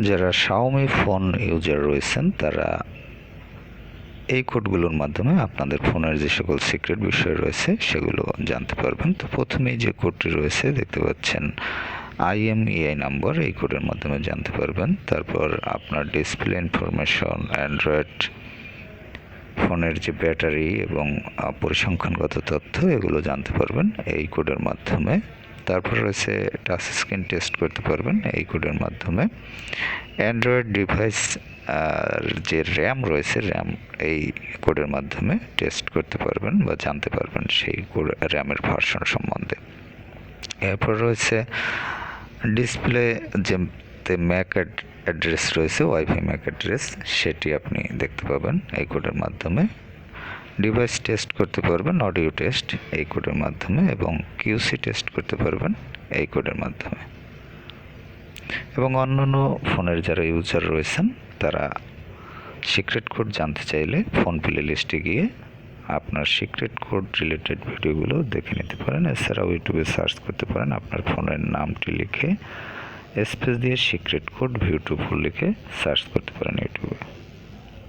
যারা Xiaomi phone user রয়েছেন তারা এই কোডগুলোর মাধ্যমে আপনাদের ফোনের যে সকল সিক্রেট বিষয় রয়েছে সেগুলো জানতে পারবেন। তো প্রথমেই যে কোডটি রয়েছে দেখতে পাচ্ছেন IMEI নাম্বার, এই কোডের মাধ্যমে জানতে পারবেন। তারপর আপনার ডিসপ্লে ইনফরমেশন, অ্যান্ড্রয়েড ফোনের যে ব্যাটারি এবং পরিসংখ্যানগত তথ্য এগুলো জানতে পারবেন এই কোডের মাধ্যমে। তারপর রয়েছে টাচ স্ক্রিন টেস্ট করতে পারবেন এই কোডের মাধ্যমে। অ্যান্ড্রয়েড ডিভাইস যে র্যাম রয়েছে র্যাম এই কোডের মাধ্যমে টেস্ট করতে পারবেন বা জানতে পারবেন সেই কোড র্যামের ভার্সন সম্বন্ধে। এরপর রয়েছে ডিসপ্লে যে ম্যাক অ্যাড্রেস রয়েছে, ওয়াইফাই ম্যাক অ্যাড্রেস, সেটি আপনি দেখতে পাবেন এই কোডের মাধ্যমে। ডিভাইস টেস্ট করতে পারবেন, অডিও টেস্ট এই কোডের মাধ্যমে, এবং কিউসি টেস্ট করতে পারবেন এই কোডের মাধ্যমে। এবং অন্যান্য ফোনের যারা ইউজার রয়েছেন তারা সিক্রেট কোড জানতে চাইলে ফোন প্লে লিস্টে গিয়ে আপনার সিক্রেট কোড রিলেটেড ভিডিওগুলো দেখে নিতে পারেন। এছাড়াও ইউটিউবে সার্চ করতে পারেন, আপনার ফোনের নামটি লিখে স্পেস দিয়ে সিক্রেট কোড ভিউ টু ফুল লিখে সার্চ করতে পারেন ইউটিউবে।